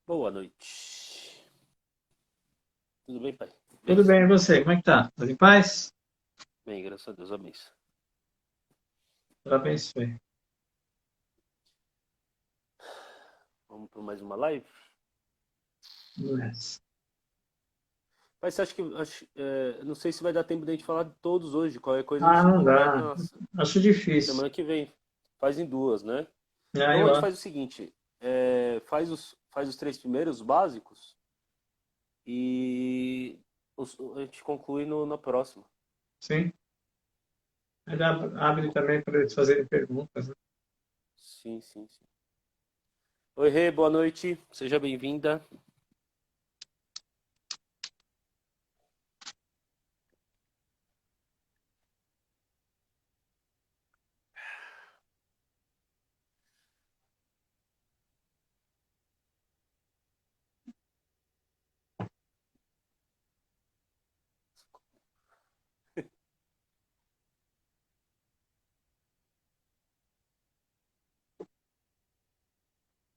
Boa noite. Tudo bem, pai? Bem? Tudo bem, e você? Como é que tá? Tudo em paz? Bem, graças a Deus, amém. Deus abençoe. Vamos para mais uma live? Vamos nessa. Mas você acha que. Não sei se vai dar tempo de a gente falar de todos hoje. Qualquer coisa a Ah, gente não repete dá. na Acho difícil. semana que vem. Faz em duas, né? Ah, Então a eu gente acho. faz o seguinte: faz os três primeiros básicos e a gente conclui na próxima. Sim. Aí abre também para eles fazerem perguntas, né? Sim, sim, sim. Oi, Rê, boa noite. Seja bem-vinda.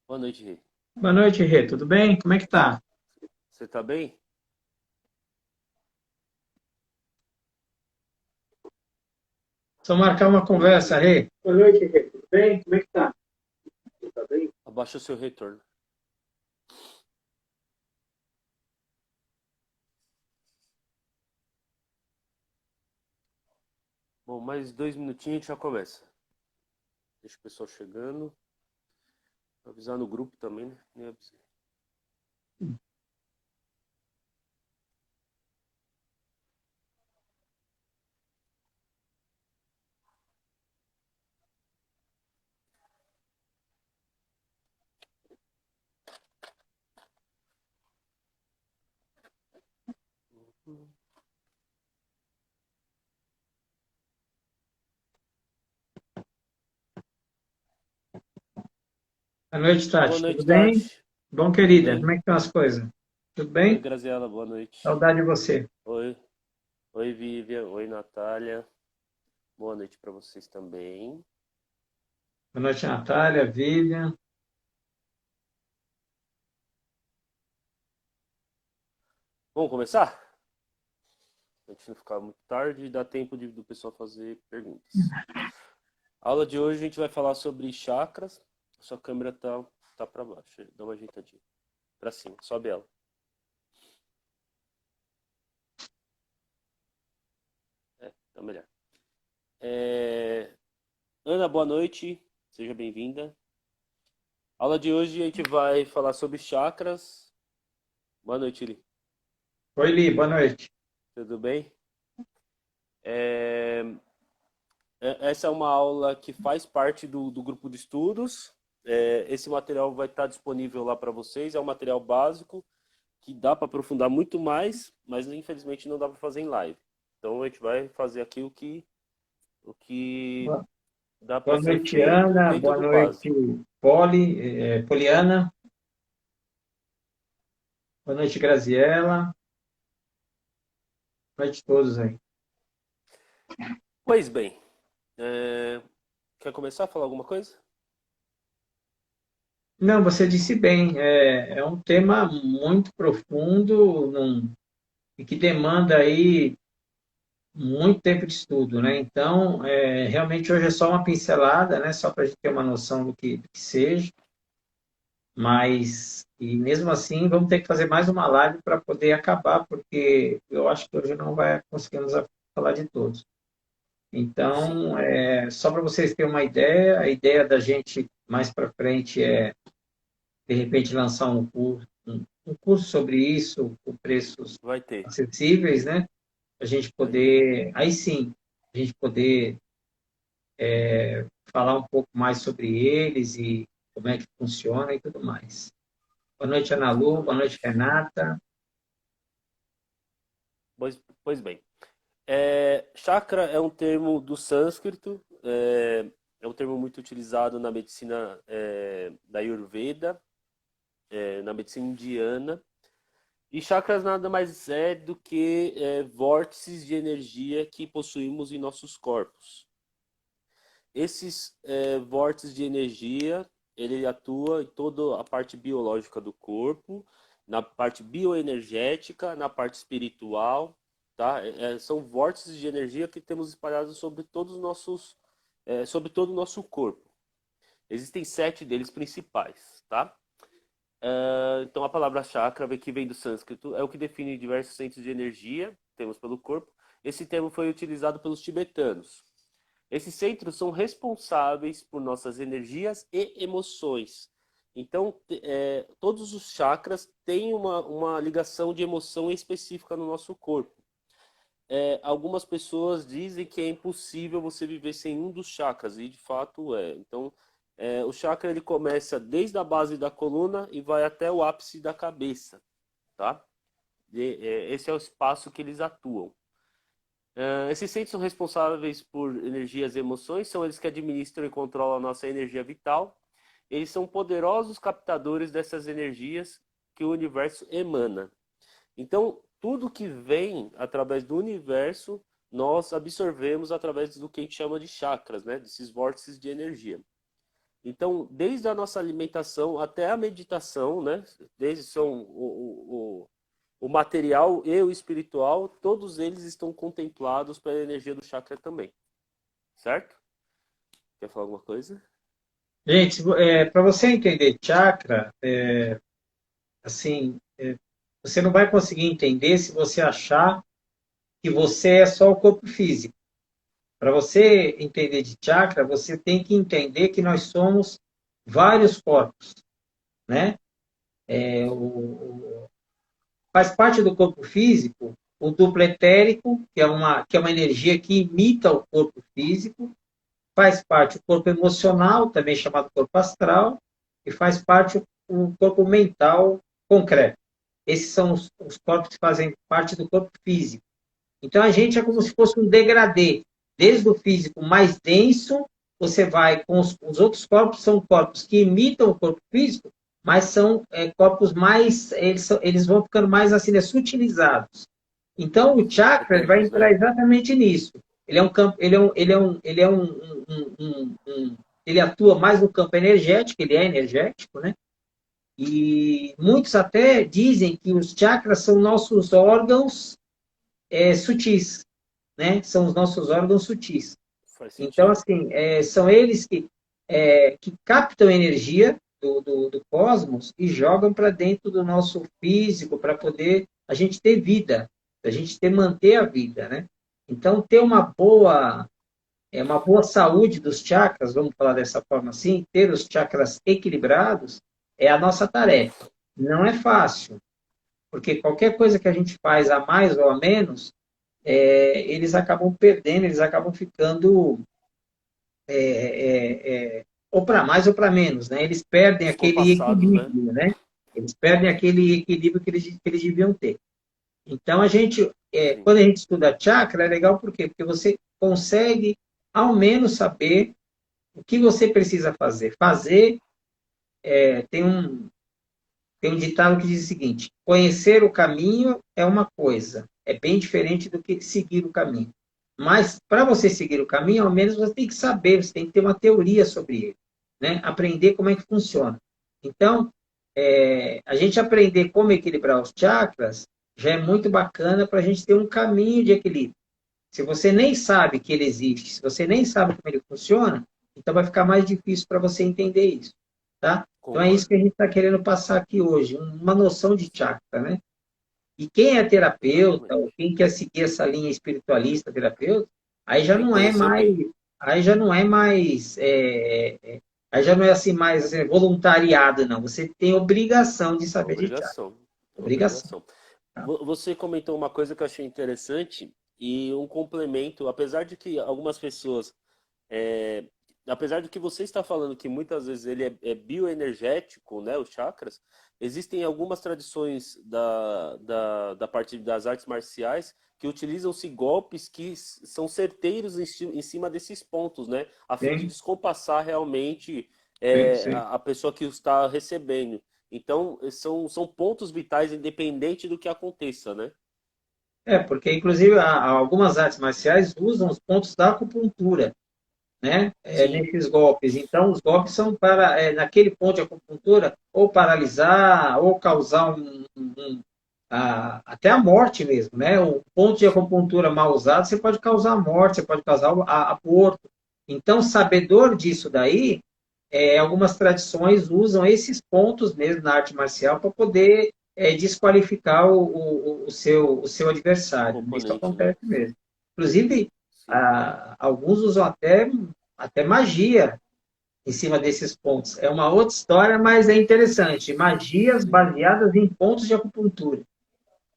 Boa noite, Rê. Boa noite, Rê. Tudo bem? Como é que tá? Você tá bem? Só marcar uma conversa, Rê. Boa noite, Rê. Tudo bem? Como é que tá? Tá bem? Abaixa o seu retorno. Bom, mais 2 minutinhos a gente já começa. Deixa o pessoal chegando. Avisar no grupo também, né? Nem avisei. Boa noite, Boa Tati. Tudo noite, bem? Tati. Bom, Tudo querida. Como bem? é que estão as coisas? Tudo Oi, bem? Graziela, boa noite. Saudade de você. Oi, oi, Vivian. Oi, Natália. Boa noite para vocês também. Boa noite, Natália, Vivian. Vamos começar? A gente não ficar muito tarde e dá tempo do pessoal fazer perguntas. A aula de hoje a gente vai falar sobre chakras. A sua câmera tá para baixo. Dá uma ajeitadinha. Para cima, sobe ela. Tá melhor. É, Ana, boa noite. Seja bem-vinda. Aula de hoje a gente vai falar sobre chakras. Boa noite, Ili. Oi, Li. Boa noite. Tudo bem? É, Essa é uma aula que faz parte do grupo de estudos. Esse material vai estar disponível lá para vocês. É um material básico que dá para aprofundar muito mais, mas infelizmente não dá para fazer em live. Então a gente vai fazer aqui o que dá para Boa ser noite, feito Ana. dentro Boa do noite, básico. Poliana. Boa noite, Graziela. Boa noite a todos aí. Pois bem, quer começar a falar alguma coisa? Não, você disse bem, é um tema muito profundo e que demanda aí muito tempo de estudo, né? Então, realmente hoje é só uma pincelada, né? Só para a gente ter uma noção do que seja, mas, e mesmo assim, vamos ter que fazer mais uma live para poder acabar, porque eu acho que hoje não vai conseguirmos falar de todos. Sim, Então, só para vocês terem uma ideia, a ideia da gente mais para frente é, de repente, lançar um curso sobre isso, com preços vai ter, acessíveis, né? A gente vai ter. poder, aí sim, a gente poder falar um pouco mais sobre eles e como é que funciona e tudo mais. Boa noite, Ana Lu, boa noite, Exatamente. Renata. Pois bem. Chakra é um termo do sânscrito, é um termo muito utilizado na medicina da Ayurveda, na medicina indiana. E chakras nada mais é do que vórtices de energia que possuímos em nossos corpos. Esses vórtices de energia, ele atua em toda a parte biológica do corpo, na parte bioenergética, na parte espiritual, tá? São vórtices de energia que temos espalhados sobre todos os nossos, sobre todo o nosso corpo. Existem 7 deles principais, tá? Então a palavra chakra, que vem do sânscrito, é o que define diversos centros de energia que temos pelo corpo. Esse termo foi utilizado pelos tibetanos. Esses centros são responsáveis por nossas energias e emoções. Então, todos os chakras têm uma ligação de emoção específica no nosso corpo. Algumas pessoas dizem que é impossível você viver sem um dos chakras, e de fato é. Então, o chakra ele começa desde a base da coluna e vai até o ápice da cabeça, tá? Esse é o espaço que eles atuam. Esses centros são responsáveis por energias e emoções, são eles que administram e controlam a nossa energia vital. Eles são poderosos captadores dessas energias que o universo emana. Então, tudo que vem através do universo, nós absorvemos através do que a gente chama de chakras, né? Desses vórtices de energia. Então, desde a nossa alimentação até a meditação, né? Desde são o material e o espiritual, todos eles estão contemplados pela energia do chakra também. Certo? Quer falar alguma coisa? Gente, para você entender chakra, assim, você não vai conseguir entender se você achar que você é só o corpo físico. Para você entender de chakra, você tem que entender que nós somos vários corpos, né? Faz parte do corpo físico o duplo etérico, que é uma energia que imita o corpo físico, faz parte o corpo emocional, também chamado corpo astral, e faz parte o corpo mental concreto. Esses são os corpos que fazem parte do corpo físico. Então, a gente é como se fosse um degradê. Desde o físico mais denso, você vai com os outros corpos, são corpos que imitam o corpo físico, mas são corpos mais, eles vão ficando mais assim, sutilizados. Então, o chakra ele vai Etéricos, entrar né? exatamente nisso. Ele é um campo, ele atua mais no campo energético, ele é energético, né? E muitos até dizem que os chakras são nossos órgãos sutis, né? São os nossos órgãos sutis. Faz Então, sentido. assim, são eles que captam energia do cosmos e jogam para dentro do nosso físico para poder a gente ter vida, a gente manter a vida, né? Então, ter uma boa saúde dos chakras, vamos falar dessa forma assim, ter os chakras equilibrados é a nossa tarefa. Não é fácil, porque qualquer coisa que a gente faz a mais ou a menos, eles acabam perdendo, eles acabam ficando ou para mais ou para menos, né? Eles perdem aquele Descompassados, né? equilíbrio, né? Eles perdem aquele equilíbrio que eles deviam ter. Então, Sim. quando a gente estuda chakra, é legal por quê? Porque você consegue, ao menos, saber o que você precisa fazer. Tem um ditado que diz o seguinte: conhecer o caminho é uma coisa, é bem diferente do que seguir o caminho. Mas, para você seguir o caminho, ao menos você tem que saber, você tem que ter uma teoria sobre ele, né? Aprender como é que funciona. Então, a gente aprender como equilibrar os chakras já é muito bacana para a gente ter um caminho de equilíbrio. Se você nem sabe que ele existe, se você nem sabe como ele funciona, então vai ficar mais difícil para você entender isso, tá? Então é isso que Concordo. a gente está querendo passar aqui hoje, uma noção de chakra, né? E quem é terapeuta, ou Exatamente. quem quer seguir essa linha espiritualista terapeuta, aí já Tem que não é conhecer mais, bem. aí já não é mais, aí já não é assim mais assim, voluntariado, não. Você tem obrigação de saber de chakra, Obrigação. obrigação. Obrigação. Tá? Você comentou uma coisa que eu achei interessante e um complemento, apesar de que algumas pessoas, é, apesar de que você está falando que muitas vezes ele é bioenergético, né, os chakras, existem algumas tradições da parte das artes marciais que utilizam-se golpes que são certeiros em cima desses pontos, né, a fim de Sim, descompassar realmente sim, sim. a pessoa que o está recebendo. Então, são pontos vitais, independente do que aconteça, né? Porque inclusive algumas artes marciais usam os pontos da acupuntura. né? Sim, Nesses golpes. Então, os golpes são para, naquele ponto de acupuntura, ou paralisar, ou causar até a morte mesmo, né? O ponto de sim, acupuntura mal usado, você pode causar morte, você pode causar aborto. Então, sabedor disso daí, algumas tradições usam esses pontos mesmo na arte marcial para poder desqualificar o seu o adversário. Isso componente, né? acontece mesmo. Inclusive, Sim. alguns usam até magia em cima desses pontos. É uma outra história, mas é interessante. Magias Sim. baseadas em pontos de acupuntura.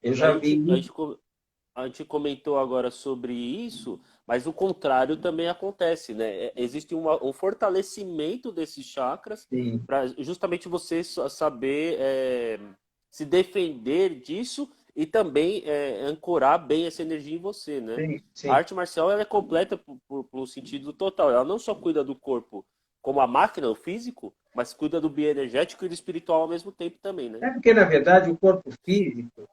Eu A já gente, a vi. gente, co- a gente comentou agora sobre isso, mas o contrário também acontece, né? Existe um fortalecimento desses chakras Sim, para justamente você saber se defender disso e também ancorar bem essa energia em você, né? sim, A sim. arte marcial ela é completa por sentido total. Ela não só cuida do corpo como a máquina, o físico, mas cuida do bioenergético e do espiritual ao mesmo tempo também, né? É porque, na verdade, o corpo físico,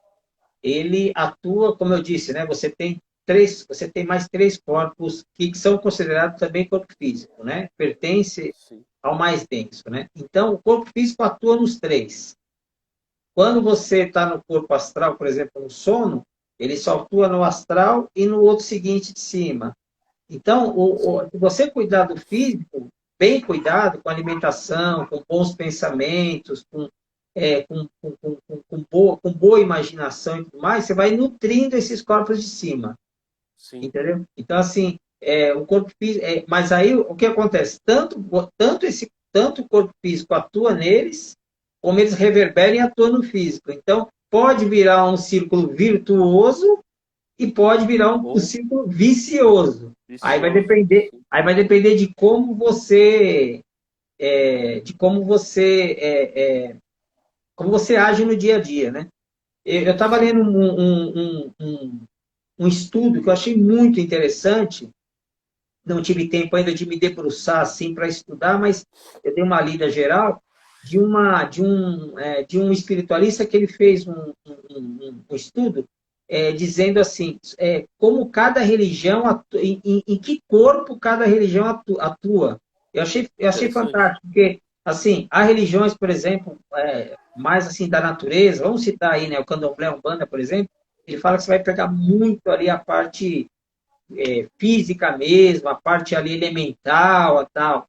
ele atua, como eu disse, né? Você tem mais três corpos que são considerados também corpo físico, né? Pertence Sim, ao mais denso, né? Então, o corpo físico atua nos três. Quando você está no corpo astral, por exemplo, no sono, ele só atua no astral e no outro seguinte de cima. Então, sim. se você cuidar do físico, bem cuidado, com alimentação, com bons pensamentos, com boa imaginação e tudo mais, você vai nutrindo esses corpos de cima, Sim. entendeu? Então, assim, o corpo físico. Mas aí o que acontece? Tanto o corpo físico atua neles, como eles reverberam e atuam no físico. Então, pode virar um círculo virtuoso e pode virar um Ou ciclo vicioso. Aí vai vicioso. depender, Sim. aí vai depender de como você age no dia a dia, né? Eu estava Sim. lendo um estudo que eu achei muito interessante. Não tive tempo ainda de me debruçar assim para estudar, mas eu dei uma lida geral de um espiritualista que ele fez um estudo dizendo assim, como cada religião atua, em que corpo cada religião atua. Eu achei Interessante. fantástico, porque assim, há religiões, por exemplo, mais assim da natureza, vamos citar aí, né, o Candomblé, a Umbanda, por exemplo, ele fala que você vai pegar muito ali a parte física mesmo, a parte ali elemental, a tal.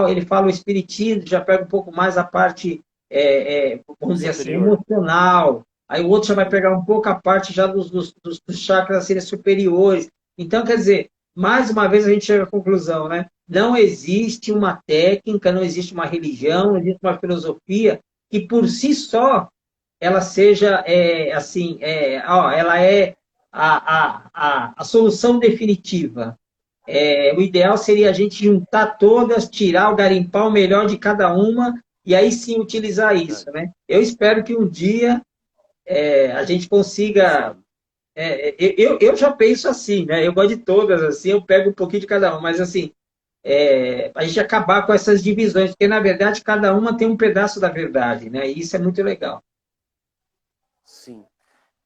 Ele fala o espiritismo, já pega um pouco mais a parte, vamos dizer assim, Superior. emocional. Aí o outro já vai Sim. pegar um pouco a parte já dos chakras assim, superiores. Então, quer dizer, mais uma vez a gente chega à conclusão, né? Não existe uma técnica, não existe uma religião, não existe uma filosofia que por si só ela seja assim, ela é a solução definitiva. O ideal seria a gente juntar todas, tirar o garimpar o melhor de cada uma e aí sim utilizar isso, Verdade. né? Eu espero que um dia a gente consiga. Sim. Eu já penso assim, né? Eu gosto de todas, assim, eu pego um pouquinho de cada uma, mas assim, a gente acabar com essas divisões, porque na verdade cada uma tem um pedaço da verdade, né? E isso é muito legal. Sim.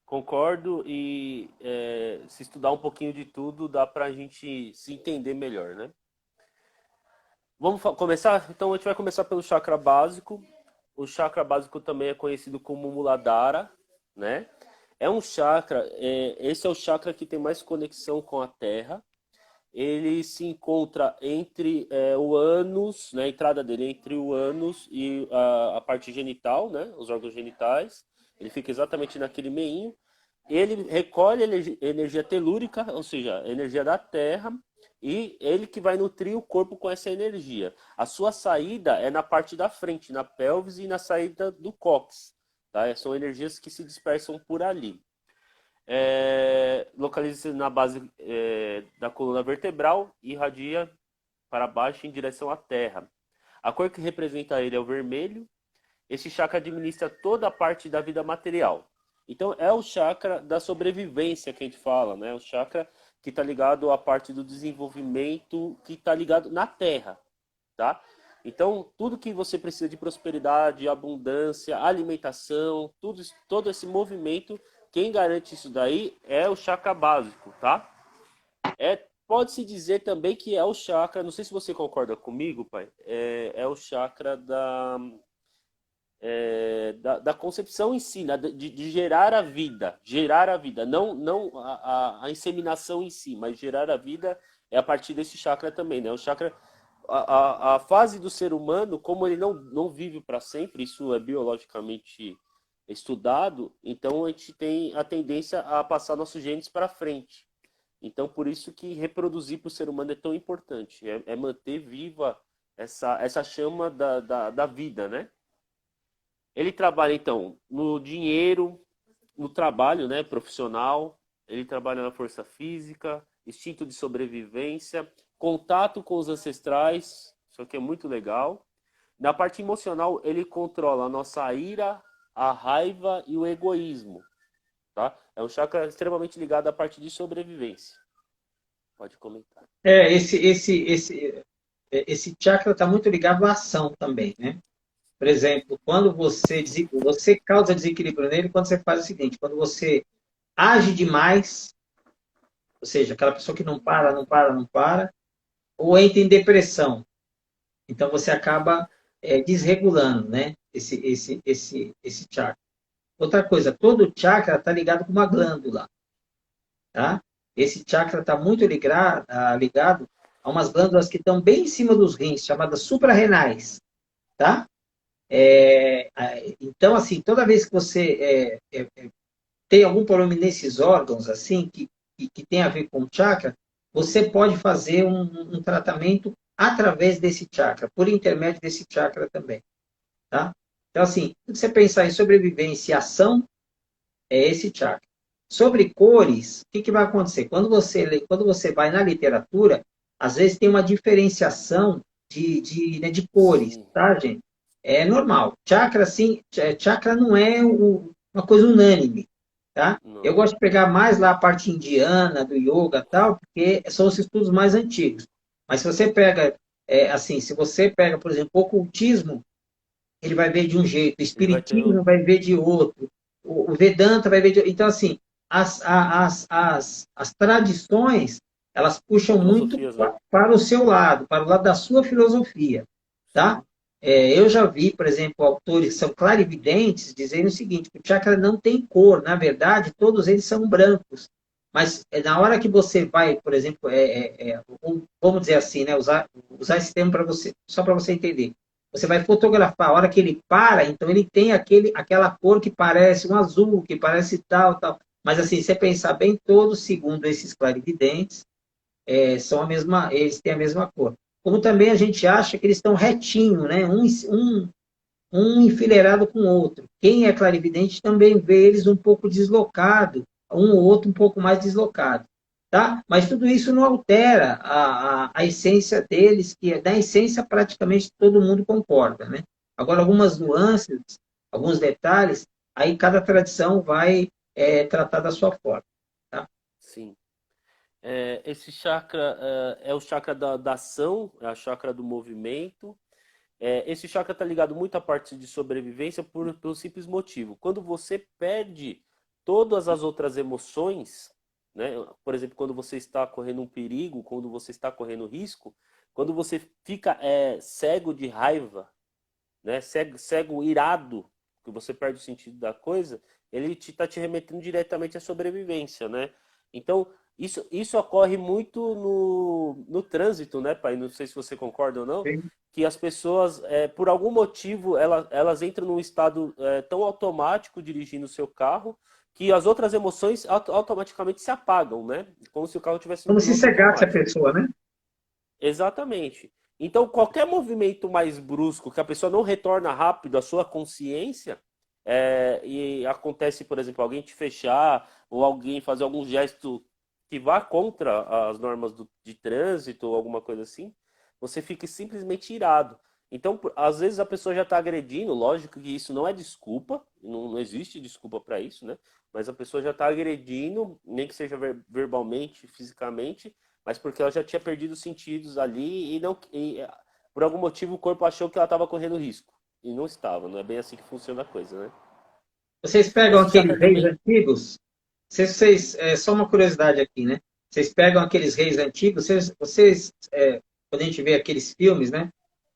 Concordo e se estudar um pouquinho de tudo dá pra gente se entender melhor, né? Vamos começar? Então a gente vai começar pelo chakra básico. O chakra básico também é conhecido como Muladhara, né? É um chakra, esse é o chakra que tem mais conexão com a Terra. Ele se encontra entre o ânus, né, a entrada dele é entre o ânus e a parte genital, né, os órgãos genitais. Ele fica exatamente naquele meinho. Ele recolhe energia telúrica, ou seja, a energia da Terra, e ele que vai nutrir o corpo com essa energia. A sua saída é na parte da frente, na pelvis e na saída do cóccix. Tá? São energias que se dispersam por ali. Localiza-se na base da coluna vertebral e irradia para baixo em direção à Terra. A cor que representa ele é o vermelho. Esse chakra administra toda a parte da vida material. Então é o chakra da sobrevivência que a gente fala, né? O chakra que está ligado à parte do desenvolvimento, que está ligado na Terra, tá? Então tudo que você precisa de prosperidade, abundância, alimentação, todo esse movimento, quem garante isso daí é o chakra básico, tá? É pode-se dizer também que é o chakra, não sei se você concorda comigo, pai, é o chakra da concepção em si, né? De gerar a vida, não a inseminação em si, mas gerar a vida é a partir desse chakra também, né? O chakra, a fase do ser humano, como ele não vive para sempre, isso é biologicamente estudado, então a gente tem a tendência a passar nossos genes para frente. Então, por isso que reproduzir para o ser humano é tão importante, é manter viva essa chama da vida, né? Ele trabalha, então, no dinheiro, no trabalho, né, profissional, ele trabalha na força física, instinto de sobrevivência, contato com os ancestrais, isso aqui é muito legal. Na parte emocional, ele controla a nossa ira, a raiva e o egoísmo, tá? É um chakra extremamente ligado à parte de sobrevivência. Pode comentar. É, esse chakra está muito ligado à ação também, né? Por exemplo, quando você causa desequilíbrio nele, quando você faz o seguinte, quando você age demais, ou seja, aquela pessoa que não para, não para, não para, ou entra em depressão. Então você acaba desregulando, né? Esse chakra. Outra coisa, todo chakra está ligado com uma glândula, tá? Esse chakra está muito ligado a umas glândulas que estão bem em cima dos rins, chamadas suprarrenais, tá? Então, assim, toda vez que você tem algum problema nesses órgãos, assim, que tem a ver com chakra, você pode fazer um tratamento através desse chakra, por intermédio desse chakra também, tá? Então, assim, se você pensar em sobrevivência e ação, é esse chakra. Sobre cores, o que vai acontecer? Quando você vai na literatura, às vezes tem uma diferenciação de cores, Sim, tá, gente? É normal. Chakra, sim, chakra não é uma coisa unânime, tá? Eu não. gosto de pegar mais lá a parte indiana, do yoga e tal, porque são os estudos mais antigos. Mas se você pega, assim, se você pega, por exemplo, o ocultismo, ele vai ver de um jeito, o Ele vai ter espiritismo vai ver de outro, o Vedanta vai ver de outro. Então, assim, as tradições, elas puxam muito filosofias, né? para o seu lado, para o lado da sua filosofia, tá? Sim. Eu já vi, por exemplo, autores que são clarividentes dizendo o seguinte, que o chakra não tem cor, na verdade, todos eles são brancos. Mas na hora que você vai, por exemplo, vamos dizer assim, né, usar esse termo para você, só para você entender. Você vai fotografar, a hora que ele para, então ele tem aquela cor que parece um azul, que parece tal, tal. Mas assim, se você pensar bem, todos, segundo esses clarividentes, são eles têm a mesma cor. Como também a gente acha que eles estão retinho, né? Um enfileirado com o outro. Quem é clarividente também vê eles um pouco deslocado, um ou outro um pouco mais deslocado. Tá? Mas tudo isso não altera a essência deles, que da essência praticamente todo mundo concorda. Né? Agora, algumas nuances, alguns detalhes, aí cada tradição vai tratar da sua forma. Tá? Sim. Esse chakra é o chakra da ação, é a chakra do movimento. Esse chakra está ligado muito à parte de sobrevivência pelo simples motivo. Quando você perde todas as outras emoções, né? Por exemplo, quando você está correndo um perigo, quando você está correndo risco, quando você fica cego de raiva, né? Cego, irado, que você perde o sentido da coisa, ele está te remetendo diretamente à sobrevivência, né? Então, isso ocorre muito no trânsito, né, pai? Não sei se você concorda ou não, que as pessoas, por algum motivo, elas entram num estado tão automático dirigindo o seu carro, que as outras emoções automaticamente se apagam, né? Como se o carro tivesse no Como se piloto cegasse a automático. pessoa, né? Exatamente. Então, qualquer movimento mais brusco que a pessoa não retorna rápido à sua consciência, e acontece, por exemplo, alguém te fechar ou alguém fazer algum gesto que vá contra as normas de trânsito ou alguma coisa assim, você fica simplesmente irado. Então, às vezes a pessoa já está agredindo, lógico que isso não é desculpa, não existe desculpa para isso, né? Mas a pessoa já está agredindo, nem que seja verbalmente, fisicamente, mas porque ela já tinha perdido os sentidos ali por algum motivo o corpo achou que ela estava correndo risco. E não estava, não é bem assim que funciona a coisa, né? Vocês pegam Esse aqueles chakra reis também. antigos, só uma curiosidade aqui, né? Vocês pegam aqueles reis antigos, quando a gente vê aqueles filmes, né?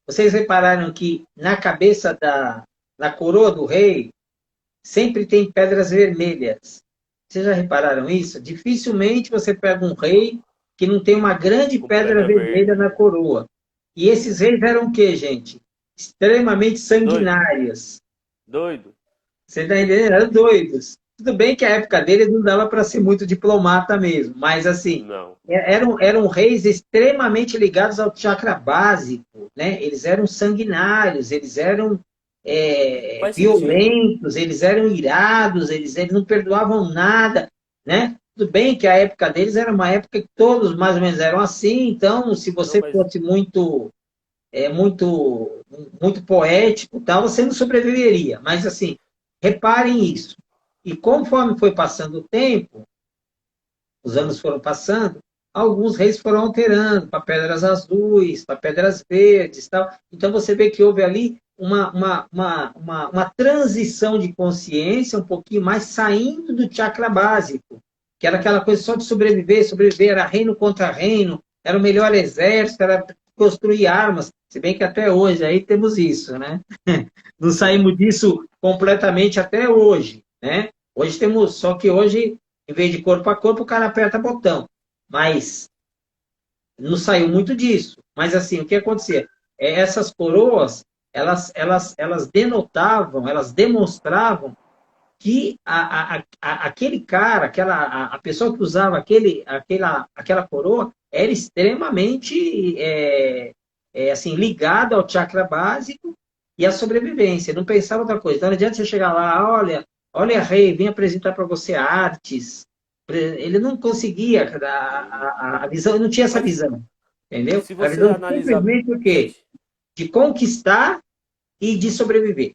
Vocês repararam que na cabeça na coroa do rei, sempre tem pedras vermelhas. Vocês já repararam isso? Dificilmente você pega um rei que não tem uma grande Com pedra pedra vermelha verde. na coroa. E esses reis eram o quê, gente? Extremamente Doido. sanguinários. Doido. Você está entendendo? Eram doidos. Tudo bem que a época deles não dava para ser muito diplomata mesmo, mas assim, Não. eram reis extremamente ligados ao chakra básico, né? Eles eram sanguinários, eles eram Faz sentido. violentos, eles eram irados, eles não perdoavam nada, né? Tudo bem que a época deles era uma época que todos mais ou menos eram assim, então se Não, você mas fosse muito poético, tal, você não sobreviveria. Mas assim, reparem isso. E conforme foi passando o tempo, os anos foram passando, alguns reis foram alterando para pedras azuis, para pedras verdes, tal. Então você vê que houve ali uma transição de consciência um pouquinho mais saindo do chakra básico, que era aquela coisa só de sobreviver, sobreviver, era reino contra reino, era o melhor exército, era construir armas, se bem que até hoje aí temos isso, né? Não sim. saímos disso completamente até hoje, né? Hoje temos, só que hoje, em vez de corpo a corpo, o cara aperta botão. Mas não saiu muito disso. Mas assim, o que acontecia? Essas coroas, elas denotavam, elas demonstravam que aquele cara, a pessoa que usava aquela coroa, era extremamente assim, ligada ao chakra básico e à sobrevivência. Não pensava outra coisa. Então não adianta você chegar lá, olha, rei, vim apresentar para você artes. Ele não conseguia, a visão, não tinha essa Mas visão, entendeu? se A você visão analisar simplesmente o se a quê? gente De conquistar e de sobreviver.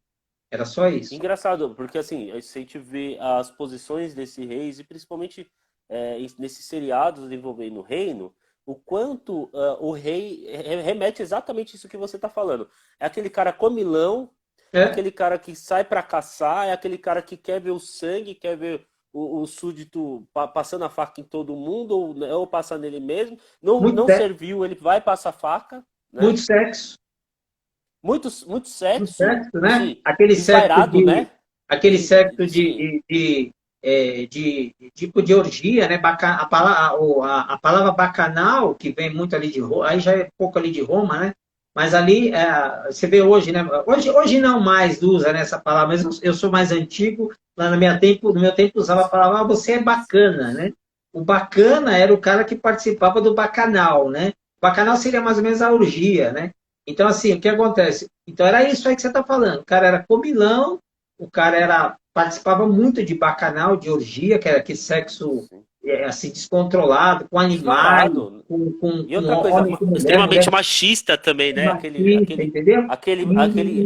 Era só isso. engraçado, porque assim, se a gente vê as posições desse reis, e principalmente nesses seriados envolvendo o reino, o quanto o rei remete exatamente isso que você está falando. É aquele cara comilão, é É, aquele cara que sai para caçar, é aquele cara que quer ver o sangue, quer ver o súdito passando a faca em todo mundo, ou passar nele mesmo. Não, muito, não serviu, ele vai passar a faca, né? muito sexo. Muito, muito Do sexo, sexo, né? assim, né? Aquele sexo Sim, de tipo de orgia, né? A palavra bacanal, que vem muito ali de Roma, aí já é pouco ali de Roma, né? Mas ali, você vê hoje, né? Hoje não mais usa né, essa palavra, mas eu sou mais antigo, lá no meu tempo usava a palavra, você é bacana, né? O bacana era o cara que participava do bacanal, né? O bacanal seria mais ou menos a orgia, né? Então, assim, o que acontece? Então, era isso aí que você está falando. O cara era comilão, o cara participava muito de bacanal, de orgia, que era aquele sexo sim. assim, descontrolado, com animais, Desvarado. E com outra coisa, homem, com mulher, extremamente mulher machista também, com né? machista, entendeu? Aquele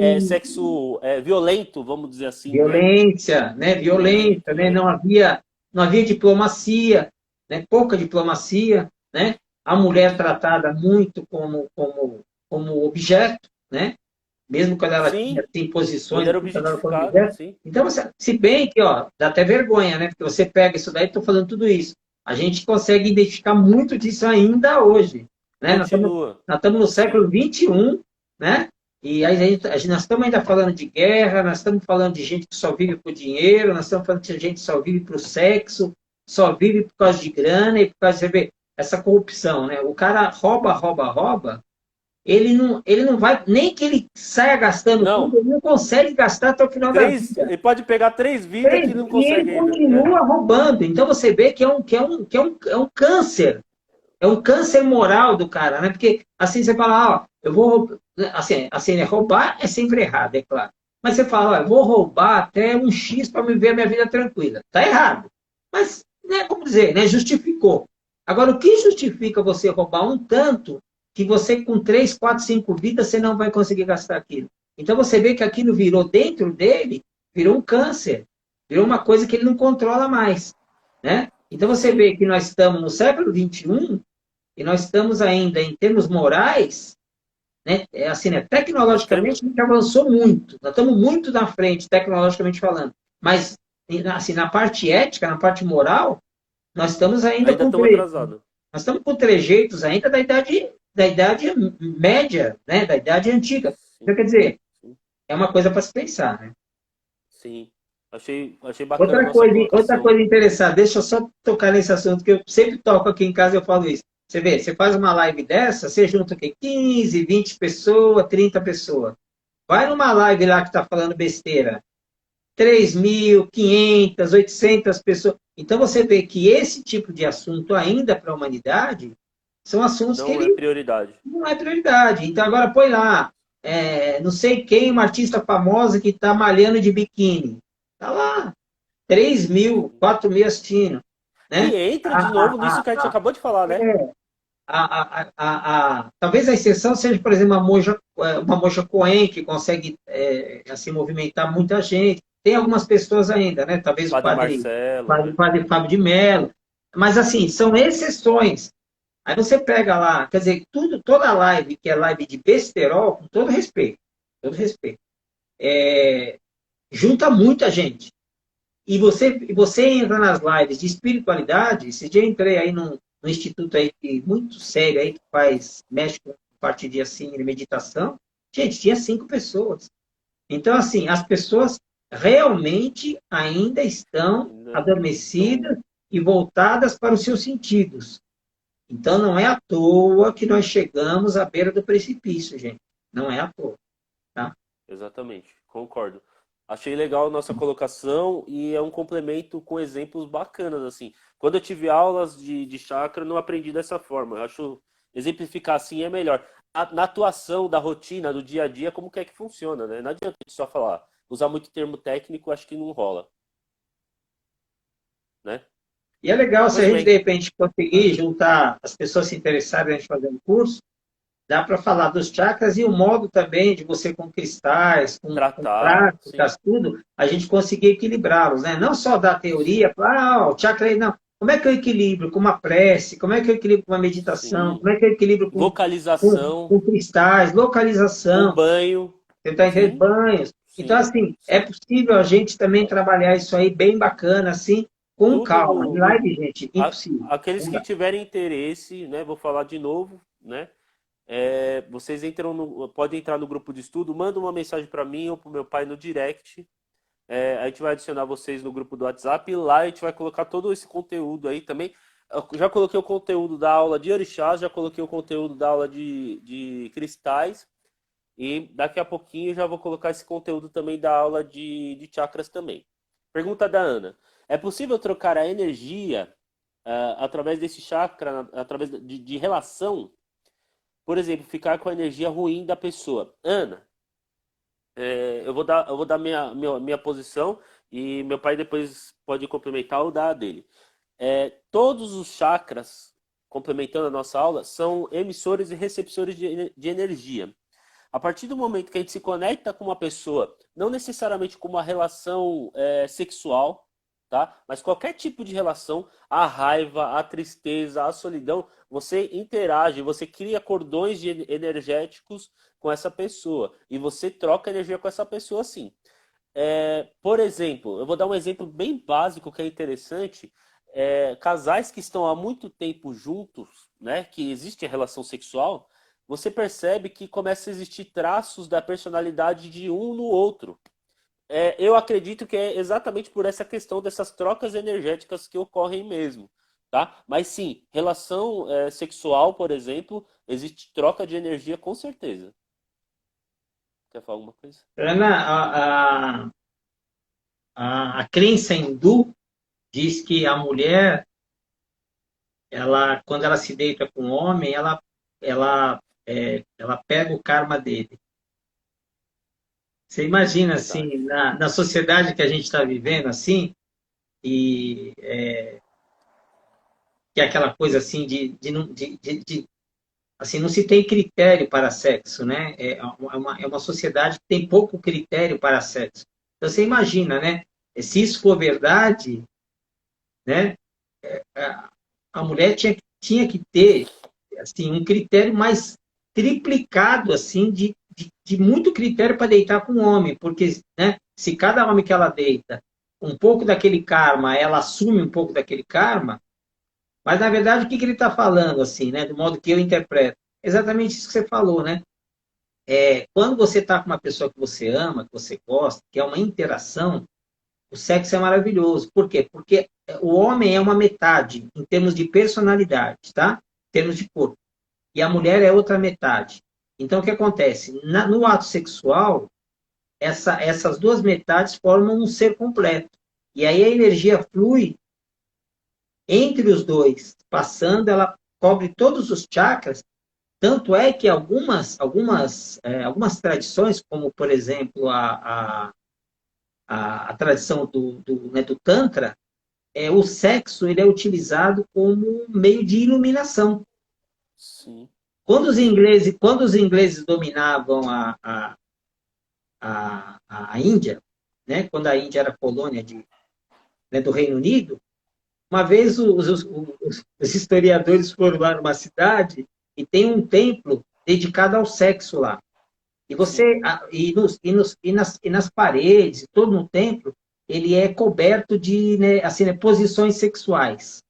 E sexo violento, vamos dizer assim, né? violência, né? Violência, Violento, né? né? Não havia diplomacia, né? Pouca diplomacia, né? A mulher tratada muito como objeto, né? Mesmo quando ela tinha Sim, assim, posições mulher assim, quando ela como objetificada, objeto. sim. Então, se bem que, ó, dá até vergonha, né? Porque você pega isso daí, estou falando tudo isso. A gente consegue identificar muito disso ainda hoje, né? Continua. Nós estamos no século Sim. XXI, né? E nós estamos ainda falando de guerra, nós estamos falando de gente que só vive por dinheiro, nós estamos falando de gente que só vive para o sexo, só vive por causa de grana e por causa de você vê, essa corrupção, né? O cara rouba, rouba, rouba, ele não vai, nem que ele saia gastando tudo, Não, ele não consegue gastar até o final da vida. ele pode pegar 3 vidas que não E ele consegue ainda. continua roubando. Então você vê que é um câncer. É um câncer moral do cara, né? Porque assim você fala, ó, eu vou. Assim, roubar é sempre errado, é claro. Mas você fala, ó, eu vou roubar até um X para me ver a minha vida tranquila. Tá errado. Mas, né, como dizer, né? Justificou. Agora, o que justifica você roubar um tanto que você, com 3, 4, 5 vidas, você não vai conseguir gastar aquilo? Então você vê que aquilo virou dentro dele, virou um câncer, virou uma coisa que ele não controla mais, né? Então você Sim. vê que nós estamos no século XXI e nós estamos ainda, em termos morais, né, assim, né, Extrema. tecnologicamente a gente avançou muito, nós estamos muito na frente, tecnologicamente falando, mas assim, na parte ética, na parte moral, Nós estamos ainda Ainda com estão atrasados. nós estamos com trejeitos ainda da idade média, né? Da idade antiga. Então, Sim, quer dizer, sim, é uma coisa para se pensar, né? sim. Achei bacana a nossa Outra colocação. coisa interessante, deixa eu só tocar nesse assunto que eu sempre toco aqui em casa, eu falo isso. Você vê, você faz uma live dessa, você junta aqui 15, 20 pessoas, 30 pessoas. Vai numa live lá que está falando besteira, 3.500, 800 pessoas. Então você vê que esse tipo de assunto ainda para a humanidade são assuntos que Não é ele prioridade. não é prioridade. Então agora põe lá, não sei quem, uma artista famosa que está malhando de biquíni. Está lá, 3.000, Sim. 4.000 assistindo. Que Né? entra de A, novo nisso que a gente acabou de falar, né? talvez a exceção seja, por exemplo, uma moja Cohen, que consegue assim, movimentar muita gente. Tem algumas pessoas ainda, né? Talvez o Padre Marcelo, né? padre Fábio de Mello. Mas, assim, são exceções. Aí você pega lá, quer dizer, toda live que é live de besterol, com todo respeito, junta muita gente. E você entra nas lives de espiritualidade, esse dia eu entrei aí no instituto aí muito sério aí, que mexe com parte de assim, de meditação. Gente, tinha 5 pessoas. Então, assim, as pessoas realmente ainda estão Ainda estão. adormecidas e voltadas para os seus sentidos. Então, não é à toa que nós chegamos à beira do precipício, gente. Não é à toa, tá? Exatamente, concordo. Achei legal a nossa colocação e é um complemento com exemplos bacanas, assim. Quando eu tive aulas de chakra, eu não aprendi dessa forma. Eu acho exemplificar assim é melhor. Na atuação da rotina, do dia a dia, como que é que funciona, né? Não adianta a gente só falar. Usar muito termo técnico, acho que não rola, né? E é legal se a Pois gente, de bem. repente, conseguir juntar as pessoas se interessarem em fazer um curso, dá para falar dos chakras e o modo também de você com cristais, com Tratar, sim, práticas, tudo, a gente conseguir equilibrá-los, né? Não só da teoria, sim, falar, o chakra aí, não. Como é que eu equilibro com uma prece? Como é que eu equilibro com uma meditação? sim. Como é que eu equilibro Localização, com cristais, com localização, banho, tentar entender sim, banhos? Então, sim, assim, é sim. possível a gente também trabalhar isso aí bem bacana, assim, com Tudo calma. Em live, gente, impossível. aqueles Não que dá. tiverem interesse, né? Vou falar de novo, né? Vocês podem entrar no grupo de estudo, manda uma mensagem para mim ou para o meu pai no direct. A gente vai adicionar vocês no grupo do WhatsApp e lá a gente vai colocar todo esse conteúdo aí também. Eu já coloquei o conteúdo da aula de orixás, já coloquei o conteúdo da aula de cristais e daqui a pouquinho eu já vou colocar esse conteúdo também da aula de chakras também. Pergunta da Ana. É possível trocar a energia através desse chakra, através de relação? Por exemplo, ficar com a energia ruim da pessoa. Ana, eu vou dar minha posição e meu pai depois pode complementar ou dar a dele. Todos os chakras, complementando a nossa aula, são emissores e receptores de energia. A partir do momento que a gente se conecta com uma pessoa, não necessariamente com uma relação sexual, tá? Mas qualquer tipo de relação, a raiva, a tristeza, a solidão, você interage, você cria cordões energéticos com essa pessoa e você troca energia com essa pessoa, sim. Por exemplo, eu vou dar um exemplo bem básico que é interessante. Casais que estão há muito tempo juntos, né, que existe a relação sexual, você percebe que começa a existir traços da personalidade de um no outro. Eu acredito que é exatamente por essa questão dessas trocas energéticas que ocorrem mesmo, tá? Mas sim, relação sexual, por exemplo, existe troca de energia com certeza. Quer falar alguma coisa? Ana, a crença hindu diz que a mulher, quando ela se deita com o homem, ela pega o karma dele. Você imagina, Verdade. assim, na sociedade que a gente está vivendo, assim, e que é aquela coisa, assim, assim, não se tem critério para sexo, né? É uma sociedade que tem pouco critério para sexo. Então, você imagina, né? Se isso for verdade, né? A mulher tinha que ter assim um critério mais triplicado assim de muito critério para deitar com o homem, porque né, se cada homem que ela deita um pouco daquele karma, ela assume um pouco daquele karma, Mas, na verdade, o que que ele está falando, assim, né? Do modo que eu interpreto. Exatamente isso que você falou, né? Quando você está com uma pessoa que você ama, que você gosta, que é uma interação, o sexo é maravilhoso. Por quê? Porque o homem é uma metade, em termos de personalidade, tá? Em termos de corpo. E a mulher é outra metade. Então, o que acontece? No ato sexual, essas duas metades formam um ser completo. E aí a energia flui entre os dois, passando, ela cobre todos os chakras. Tanto é que algumas tradições, como por exemplo a tradição do Tantra, o sexo ele é utilizado como meio de iluminação. Sim. Quando os ingleses dominavam a Índia, né, quando a Índia era colônia né, do Reino Unido, uma vez os historiadores foram lá numa cidade e tem um templo dedicado ao sexo lá. E Sim. você nas paredes, todo no templo, ele é coberto de, né, assim, né, posições sexuais.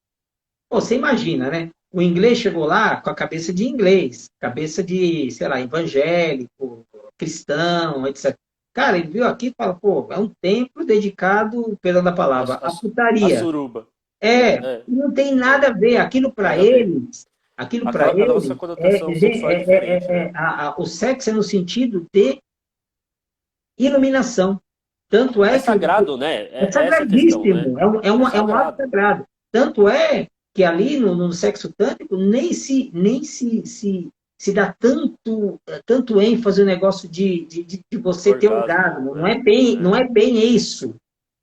Pô, você imagina, né? O inglês chegou lá com a cabeça de inglês, cabeça de, sei lá, evangélico, cristão, etc. Cara, ele viu aqui e fala, pô, é um templo dedicado, perdão da A, palavra, a, à a putaria. suruba. É, não tem É, nada a ver. nada a ver. Aquilo para A nossa eles, conotação sexual é diferente, né? o sexo é no sentido de iluminação. Tanto É é que sagrado, né? é É essa a questão, né? sagradíssimo, É é um ato sagrado. sagrado. Tanto é que ali no sexo tântrico nem se dá tanto ênfase no negócio de você ter Orgasmo, orgasmo. né? Não É. é bem isso.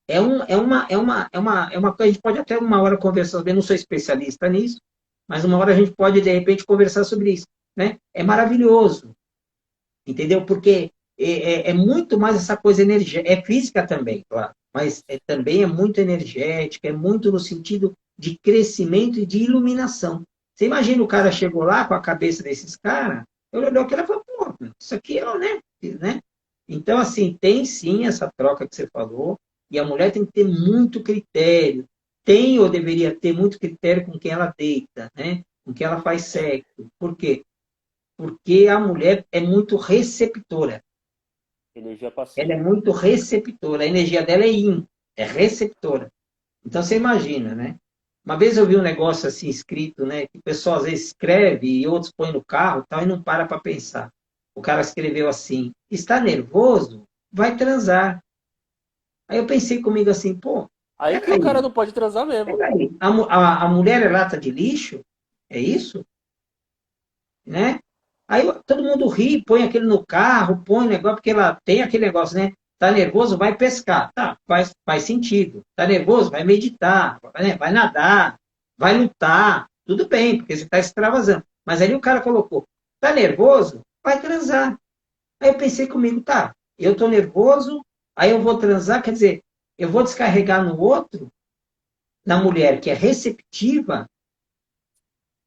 É uma coisa, a gente pode até uma hora conversar, eu não sou especialista nisso, mas uma hora a gente pode, de repente, conversar sobre isso. Né? É maravilhoso, entendeu? Porque é muito mais essa coisa energética, é física também, claro, mas também é muito energética, é muito no sentido de crescimento e de iluminação. Você imagina o cara Sim. chegou lá com a cabeça desses caras, eu olhou aquilo e falou, pô, isso aqui é, né? Então, assim, tem sim essa troca que você falou, e a mulher tem que ter muito critério, tem ou deveria ter muito critério com quem ela deita, né? Com quem ela faz É. sexo. Por quê? Porque a mulher é muito receptora. Energia Ela é passiva. muito receptora. A energia dela é yin, é receptora. Então você imagina, né? Uma vez eu vi um negócio assim escrito, né? Que o pessoal às vezes escreve e outros põem no carro tal, e não para pensar. O cara escreveu assim: está nervoso? Vai transar. Aí eu pensei comigo assim, pô, Aí que o cara peraí, não pode transar mesmo. peraí. A mulher é lata de lixo? É isso? Né? Aí todo mundo ri, põe aquele no carro, põe o negócio, porque ela tem aquele negócio, né? Tá nervoso, vai pescar. Tá, faz sentido. Tá nervoso, vai meditar, né? Vai nadar, vai lutar. Tudo bem, porque você está extravasando. Mas ali o cara colocou, tá nervoso? Vai transar. Aí eu pensei comigo, tá, eu tô nervoso, aí eu vou transar, quer dizer, eu vou descarregar no outro, na mulher que é receptiva,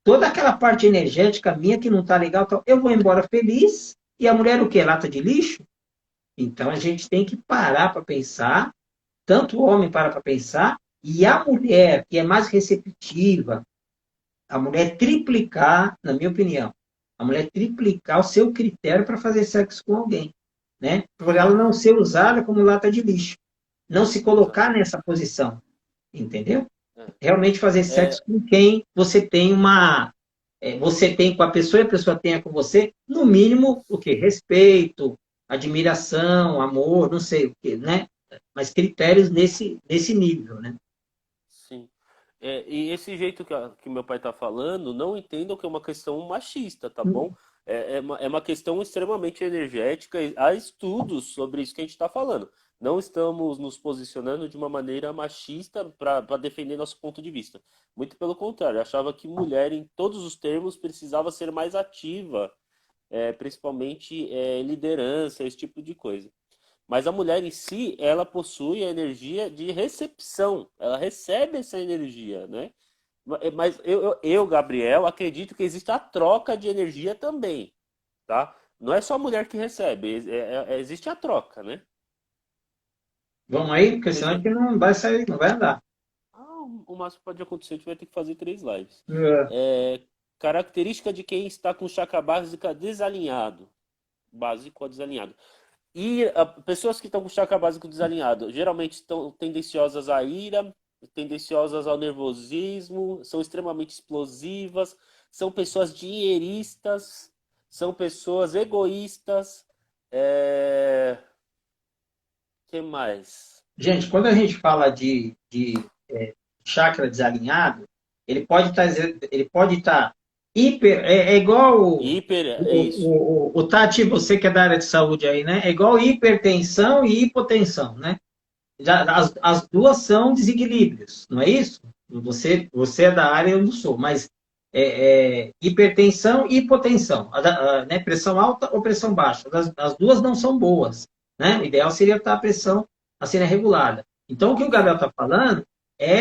toda aquela parte energética minha que não está legal, eu vou embora feliz e a mulher o quê? Lata de lixo? Então a gente tem que parar para pensar, tanto o homem para pensar, e a mulher que é mais receptiva, a mulher triplicar, na minha opinião, a mulher triplicar o seu critério para fazer sexo com alguém, né? Por ela Sim, não ser usada como lata de lixo, não se exato. colocar nessa posição, entendeu? É. Realmente fazer É, sexo com quem você tem com a pessoa e a pessoa tenha com você, no mínimo, o quê? Respeito, admiração, amor, não sei o quê, né? Mas critérios nesse nível, né? sim. E esse jeito que meu pai tá falando, não entendam que é uma questão machista, tá bom? É uma questão extremamente energética. E há estudos sobre isso que a gente está falando. Não estamos nos posicionando de uma maneira machista para defender nosso ponto de vista. Muito pelo contrário, eu achava que mulher, em todos os termos, precisava ser mais ativa, principalmente liderança, esse tipo de coisa. Mas a mulher em si, ela possui a energia de recepção. Ela recebe essa energia, né? Mas Gabriel, acredito que existe a troca de energia também, tá? Não é só a mulher que recebe, existe a troca, né? Vamos aí, porque Por senão a exemplo, gente não vai sair, não vai andar. o máximo que pode acontecer, a gente vai ter que fazer 3 lives. É. Característica de quem está com chakra básica desalinhado. Básico ou desalinhado. E pessoas que estão com chakra básico desalinhado, geralmente estão tendenciosas à ira, tendenciosas ao nervosismo, são extremamente explosivas, são pessoas dinheiristas, são pessoas egoístas. Que mais? Gente, quando a gente fala de chakra desalinhado, ele pode estar hiper. É igual Hiper, é isso. o Tati, você que é da área de saúde aí, né? É igual hipertensão e hipotensão, né? As duas são desequilíbrios, não é isso? Você é da área, eu não sou, mas hipertensão e hipotensão, né? Pressão alta ou pressão baixa, as duas não são boas, né? O ideal seria estar a pressão a ser regulada. Então, o que o Gabriel está falando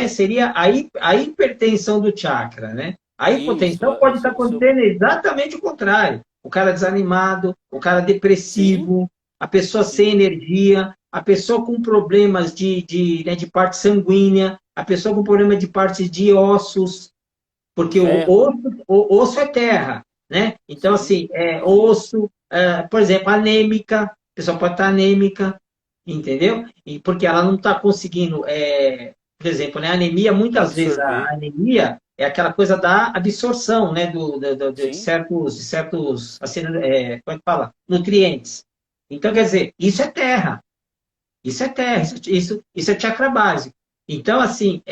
seria a hipertensão do chakra, né? A Isso, hipotensão pode estar acontecendo exatamente o contrário. O cara desanimado, o cara sim, depressivo, a pessoa sem sim, energia, a pessoa com problemas de parte sanguínea, a pessoa com problema de parte de ossos, porque ferro, o osso é terra, né? Então, sim, assim, sim, osso, por exemplo, anêmica, a pessoa pode estar anêmica, entendeu? E porque ela não está conseguindo, por exemplo, né, a anemia, muitas vezes a absorver, anemia é aquela coisa da absorção, né, sim, de certos assim, como é que fala? Nutrientes. Então, quer dizer, isso é terra. Isso é terra, isso é chakra básico. Então, assim,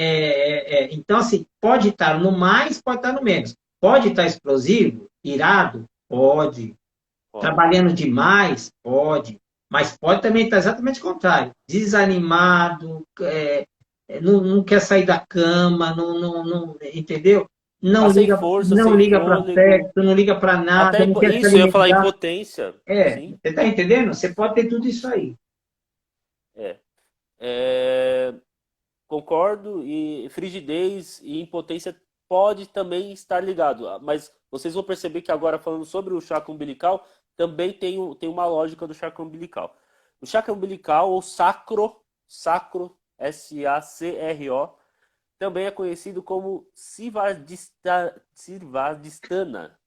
pode estar no mais, pode estar no menos. Pode estar explosivo, irado? Pode. pode. Trabalhando demais? Pode. Mas pode também estar exatamente o contrário. Desanimado, não quer sair da cama, entendeu? Tá sem força, Não sem liga para fôlego. sexo, não liga para Até nada, não quer se isso, eu ia falar alimentar. impotência. Sim, Você está entendendo? Você pode ter tudo isso aí. é. É, concordo, e frigidez e impotência pode também estar ligado. Mas vocês vão perceber que agora, falando sobre o chakra umbilical, também tem uma lógica do chakra umbilical. O chakra umbilical, ou sacro, S-A-C-R-O, também é conhecido como Sivadhisthana.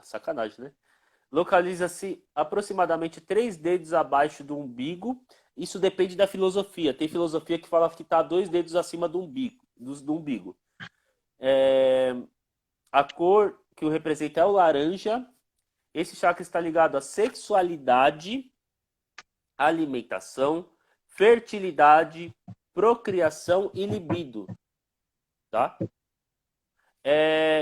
Sacanagem, né? Localiza-se aproximadamente 3 dedos abaixo do umbigo. Isso depende da filosofia. Tem filosofia que fala que está 2 dedos acima do umbigo. Do umbigo. A cor que o representa é o laranja. Esse chakra está ligado à sexualidade, alimentação, fertilidade, procriação e libido. Tá?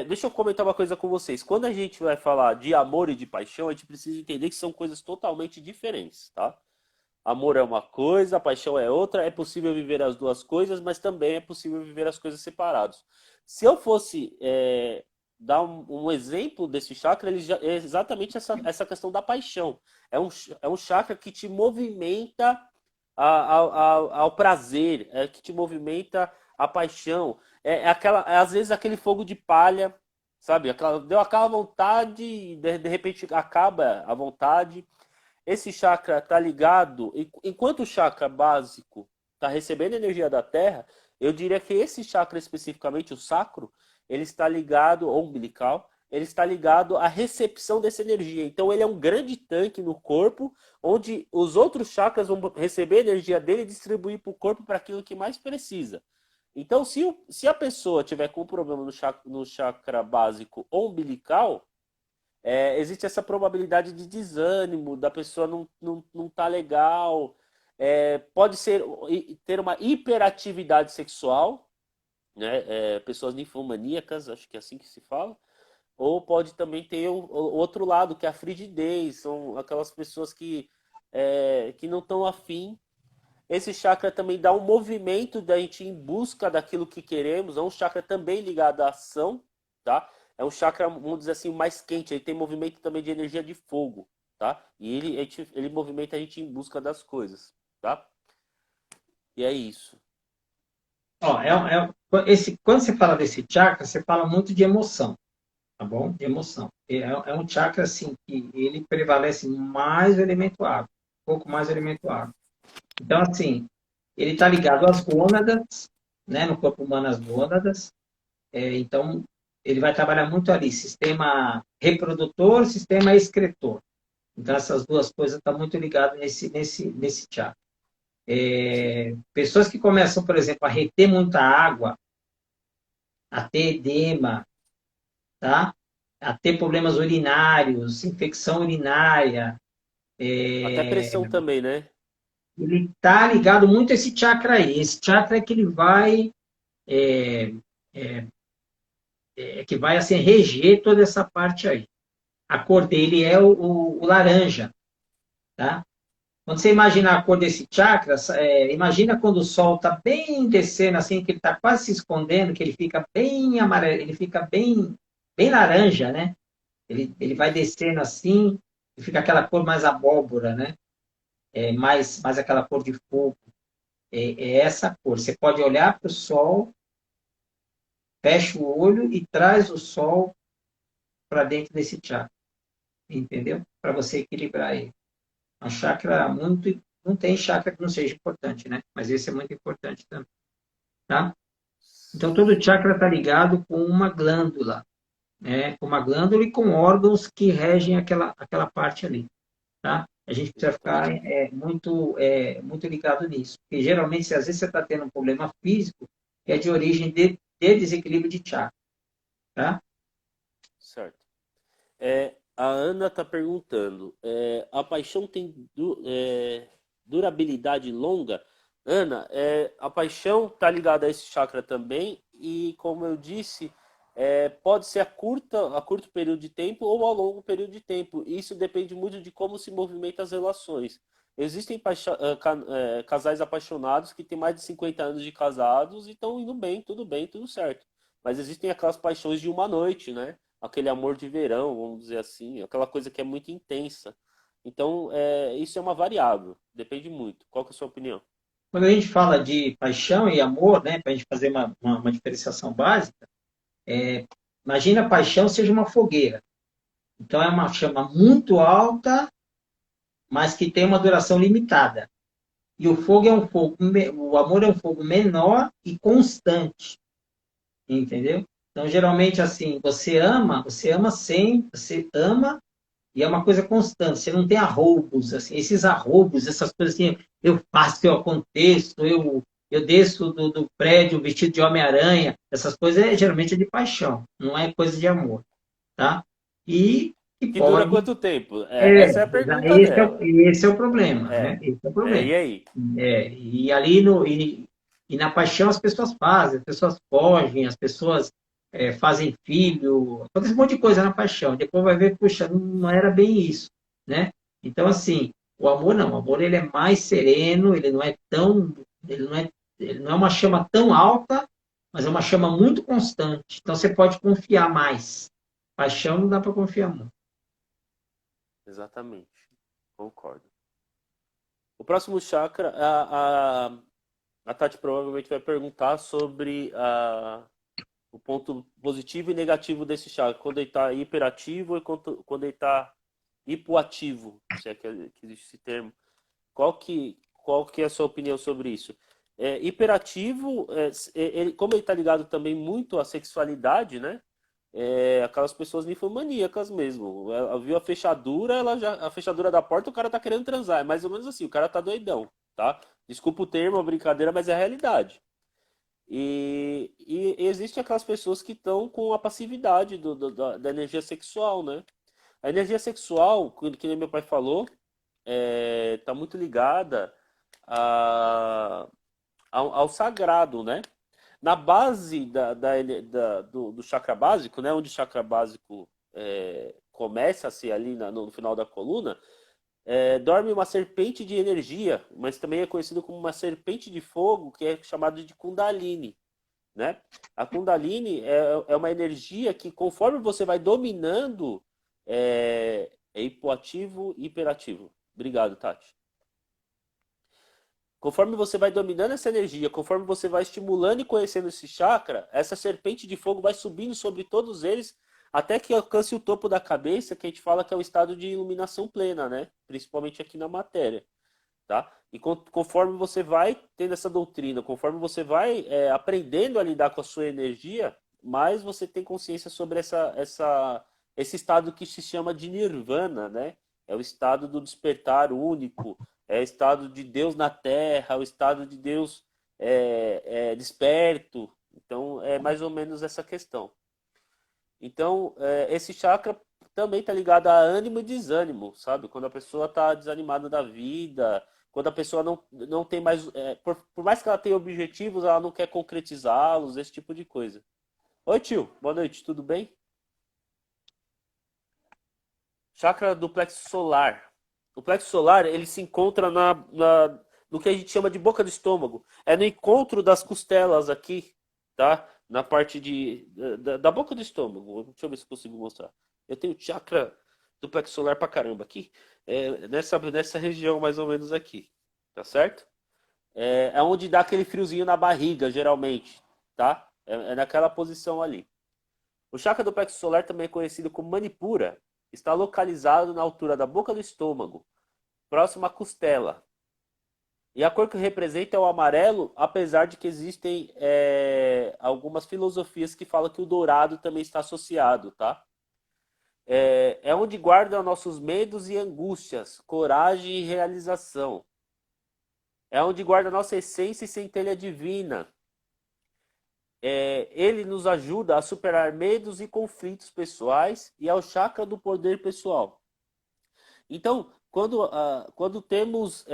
Deixa eu comentar uma coisa com vocês. Quando a gente vai falar de amor e de paixão, a gente precisa entender que são coisas totalmente diferentes, tá? Amor é uma coisa, paixão é outra. É possível viver as duas coisas, mas também é possível viver as coisas separados. Se eu fosse dar um exemplo desse chakra, é exatamente essa questão da paixão. É um chakra que te movimenta ao prazer, que te movimenta à paixão. Às vezes aquele fogo de palha, sabe? Deu aquela vontade e de repente acaba a vontade. Esse chakra está ligado, enquanto o chakra básico está recebendo energia da Terra, eu diria que esse chakra especificamente, o sacro, ele está ligado, ou umbilical, ele está ligado à recepção dessa energia. Então ele é um grande tanque no corpo, onde os outros chakras vão receber energia dele e distribuir para o corpo para aquilo que mais precisa. Então, se a pessoa tiver com problema no chakra básico ou umbilical, existe essa probabilidade de desânimo, da pessoa não tá legal, pode ter uma hiperatividade sexual, né? Pessoas ninfomaníacas, acho que é assim que se fala, ou pode também ter o outro lado, que é a frigidez, são aquelas pessoas que não estão afim. Esse chakra também dá um movimento da gente em busca daquilo que queremos, é um chakra também ligado à ação, tá? É um chakra, vamos dizer assim, mais quente, ele tem movimento também de energia de fogo, tá? E ele movimenta a gente em busca das coisas, tá? E é isso. Ó, quando você fala desse chakra, você fala muito de emoção, tá bom? De emoção. É um chakra, assim, que ele prevalece mais o elemento água, um pouco mais o elemento água. Então, assim, ele está ligado às gônadas, né, no corpo humano as gônadas. Então, ele vai trabalhar muito ali, sistema reprodutor, sistema excretor. Então, essas duas coisas estão muito ligadas nesse chakra. Sim. Pessoas que começam, por exemplo, a reter muita água, a ter edema, tá? A ter problemas urinários, infecção urinária, Até pressão também, né? ele está ligado muito a esse chakra aí. Esse chakra é que ele vai, é, que vai assim, reger toda essa parte aí. A cor dele é o laranja, tá? Quando você imaginar a cor desse chakra, imagina quando o sol está bem descendo, assim, que ele está quase se escondendo, que ele fica bem amarelo, ele fica bem laranja, né? Ele vai Isso. descendo assim, e fica aquela cor mais abóbora, né? Mais aquela cor de fogo. É essa cor. Você pode olhar para o sol, fecha o olho e traz o sol para dentro desse chakra, entendeu? Para você equilibrar ele. Um chakra muito. Não tem chakra que não seja importante, né? Mas esse é muito importante também, tá? Então, todo Sim. chakra está ligado com uma glândula, né? Com uma glândula e com órgãos que regem aquela parte ali, tá? A gente precisa ficar Exatamente. muito ligado nisso. Porque geralmente, se às vezes você está tendo um problema físico, é de origem de desequilíbrio de chakra, tá? Certo. A Ana está perguntando: a paixão tem durabilidade longa? Ana, a paixão está ligada a esse chakra também, e como eu disse, pode ser a curto período de tempo ou a longo período de tempo. Isso depende muito de como se movimentam as relações. Existem casais apaixonados que têm mais de 50 anos de casados e estão indo bem, tudo certo. Mas existem aquelas paixões de uma noite, né? Aquele amor de verão, vamos dizer assim, aquela coisa que é muito intensa. Então, isso é uma variável, depende muito. Qual que é a sua opinião? Quando a gente fala de paixão e amor, né, para a gente fazer uma diferenciação básica, imagina a paixão seja uma fogueira. Então, é uma chama muito alta, mas que tem uma duração limitada. E o fogo é um fogo, o amor é um fogo menor e constante, entendeu? Então, geralmente, assim, você ama sempre, você ama e é uma coisa constante. Você não tem arroubos, assim, esses arroubos, essas coisas assim, eu faço, eu aconteço, eu desço do prédio vestido de Homem-Aranha, essas coisas geralmente é de paixão, não é coisa de amor, tá? E que Que dura pode. quanto tempo? Essa é a pergunta Esse é, dela. esse é o problema, É, né? Esse é o problema. e aí? E ali e na paixão as pessoas fazem, as pessoas fogem, as pessoas fazem filho, acontece um monte de coisa na paixão. Depois vai ver, puxa, não era bem isso, né? Então, assim, o amor não, o amor ele é mais sereno, ele não é, ele não é uma chama tão alta, mas é uma chama muito constante. Então, você pode confiar mais. Paixão não dá para confiar muito. Exatamente, concordo. O próximo chakra, a Tati provavelmente vai perguntar sobre o ponto positivo e negativo desse chakra, quando ele está hiperativo e quando ele está hipoativo, se é que existe esse termo. Qual que é a sua opinião sobre isso? Hiperativo, como ele está ligado também muito à sexualidade, né? Aquelas pessoas ninfomaníacas mesmo. Ela viu a fechadura, a fechadura da porta, o cara tá querendo transar. É mais ou menos assim, o cara tá doidão, tá? Desculpa o termo, a brincadeira, mas é a realidade. E existem aquelas pessoas que estão com a passividade da energia sexual, né? A energia sexual, que nem meu pai falou, está muito ligada a, ao sagrado, né? Na base do chakra básico, né? Onde o chakra básico começa a ser ali no final da coluna, dorme uma serpente de energia, mas também é conhecido como uma serpente de fogo, que é chamado de Kundalini, né? A Kundalini é uma energia que, conforme você vai dominando, é hipoativo e hiperativo. Obrigado, Tati. Conforme você vai dominando essa energia, conforme você vai estimulando e conhecendo esse chakra, essa serpente de fogo vai subindo sobre todos eles até que alcance o topo da cabeça, que a gente fala que é o estado de iluminação plena, né? Principalmente aqui na matéria, tá? E conforme você vai tendo essa doutrina, conforme você vai aprendendo a lidar com a sua energia, mais você tem consciência sobre esse estado que se chama de nirvana, né? É o estado do despertar único, é o estado de Deus na Terra, é o estado de Deus desperto. Então, é mais ou menos essa questão. Então, esse chakra também está ligado a ânimo e desânimo, sabe? Quando a pessoa está desanimada da vida, quando a pessoa não tem mais. Por mais que ela tenha objetivos, ela não quer concretizá-los, esse tipo de coisa. Oi, tio, boa noite, tudo bem? Chakra do plexo solar. O plexo solar, ele se encontra no que a gente chama de boca do estômago. É no encontro das costelas aqui, tá? Na parte da boca do estômago. Deixa eu ver se eu consigo mostrar. Eu tenho chakra do plexo solar pra caramba aqui. Nessa região, mais ou menos aqui. Tá certo? É onde dá aquele friozinho na barriga, geralmente. Tá? É naquela posição ali. O chakra do plexo solar também é conhecido como Manipura. Está localizado na altura da boca do estômago, próximo à costela. E a cor que representa é o amarelo, apesar de que existem algumas filosofias que falam que o dourado também está associado, tá? É onde guarda nossos medos e angústias, coragem e realização. É onde guarda nossa essência e centelha divina. Ele nos ajuda a superar medos e conflitos pessoais e ao chakra do poder pessoal. Então, quando temos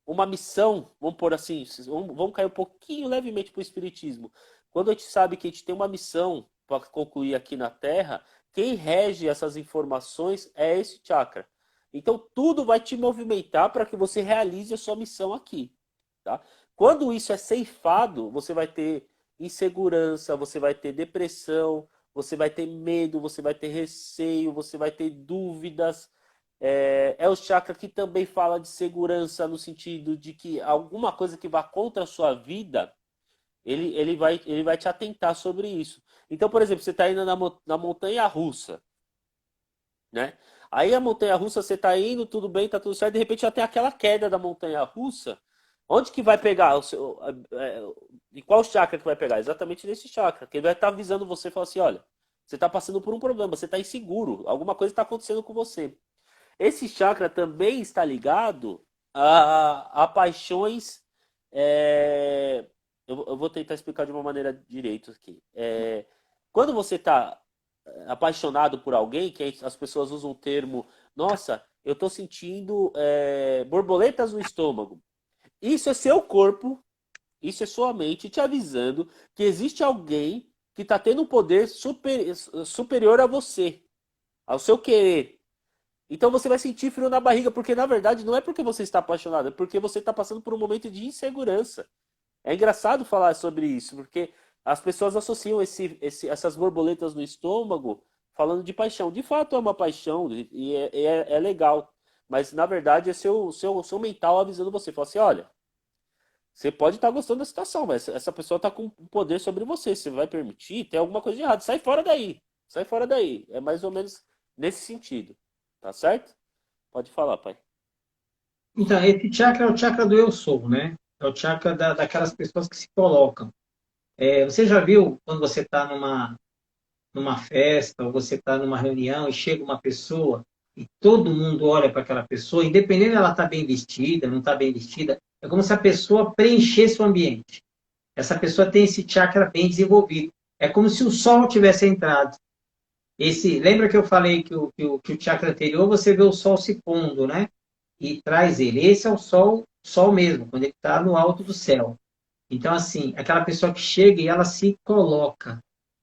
uma missão, vamos pôr assim, vamos cair um pouquinho levemente para o espiritismo. Quando a gente sabe que a gente tem uma missão para concluir aqui na Terra, quem rege essas informações é esse chakra. Então, tudo vai te movimentar para que você realize a sua missão aqui, tá? Quando isso é ceifado, você vai ter insegurança, você vai ter depressão, você vai ter medo, você vai ter receio, você vai ter dúvidas. É o chakra que também fala de segurança no sentido de que alguma coisa que vá contra a sua vida, ele vai te atentar sobre isso. Então, por exemplo, você está indo na montanha russa, né? Aí a montanha russa, você está indo, tudo bem, tá tudo certo, de repente já tem aquela queda da montanha russa. Onde que vai pegar em qual chakra que vai pegar? Exatamente nesse chakra, que ele vai estar avisando você e falar assim, olha, você está passando por um problema, você está inseguro, alguma coisa está acontecendo com você. Esse chakra também está ligado a paixões. é, eu vou tentar explicar de uma maneira direito aqui. Quando você está apaixonado por alguém, que as pessoas usam o termo, nossa, eu estou sentindo borboletas no estômago. Isso é seu corpo, isso é sua mente te avisando que existe alguém que está tendo um poder superior a você, ao seu querer. Então você vai sentir frio na barriga, porque na verdade não é porque você está apaixonado, é porque você está passando por um momento de insegurança. É engraçado falar sobre isso, porque as pessoas associam essas borboletas no estômago falando de paixão. De fato é uma paixão e é legal, mas na verdade é seu mental avisando você. Fala assim, olha, você pode estar gostando da situação, mas essa pessoa está com poder sobre você. Você vai permitir? Tem alguma coisa de errado. Sai fora daí. Sai fora daí. É mais ou menos nesse sentido. Tá certo? Pode falar, pai. Então, esse chakra é o chakra do eu sou, né? É o chakra daquelas pessoas que se colocam. Você já viu quando você está numa festa ou você está numa reunião e chega uma pessoa e todo mundo olha para aquela pessoa, independente dela estar bem vestida, não estar bem vestida, é como se a pessoa preenchesse o ambiente. Essa pessoa tem esse chakra bem desenvolvido. É como se o sol tivesse entrado. Lembra que eu falei que o chakra anterior você vê o sol se pondo, né? E traz ele. Esse é o sol mesmo, quando ele está no alto do céu. Então, assim, aquela pessoa que chega e ela se coloca.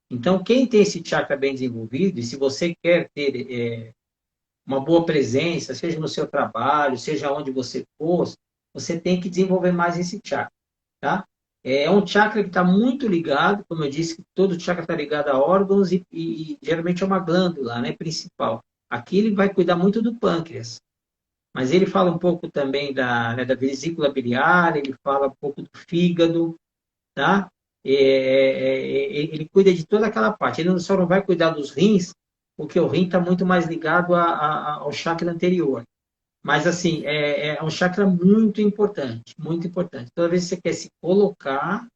Então, quem tem esse chakra bem desenvolvido, e se você quer ter uma boa presença, seja no seu trabalho, seja onde você for, você tem que desenvolver mais esse chakra, tá? É um chakra que está muito ligado, como eu disse, todo chakra está ligado a órgãos e geralmente é uma glândula, né, principal. Aqui ele vai cuidar muito do pâncreas, mas ele fala um pouco também da vesícula biliar, ele fala um pouco do fígado, tá? Ele cuida de toda aquela parte. Ele só não vai cuidar dos rins, porque o rim está muito mais ligado ao chakra anterior. Mas, assim, é um chakra muito importante, muito importante. Toda vez que você quer se colocar,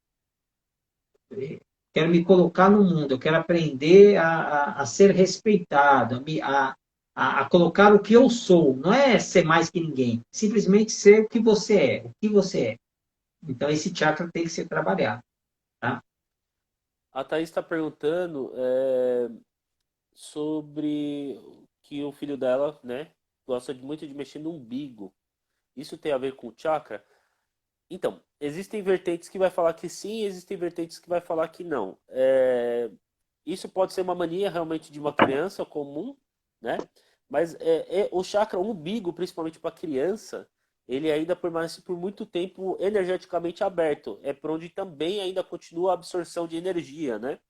quero me colocar no mundo, eu quero aprender a ser respeitado, a colocar o que eu sou. Não é ser mais que ninguém, simplesmente ser o que você é, o que você é. Então, esse chakra tem que ser trabalhado, tá? A Thaís está perguntando sobre que o filho dela, né, gosta muito de mexer no umbigo. Isso tem a ver com o chakra? Então, existem vertentes que vai falar que sim, existem vertentes que vai falar que não. Isso pode ser uma mania realmente de uma criança comum, né? Mas o chakra o umbigo, principalmente para criança, ele ainda permanece por muito tempo energeticamente aberto. É por onde também ainda continua a absorção de energia, né?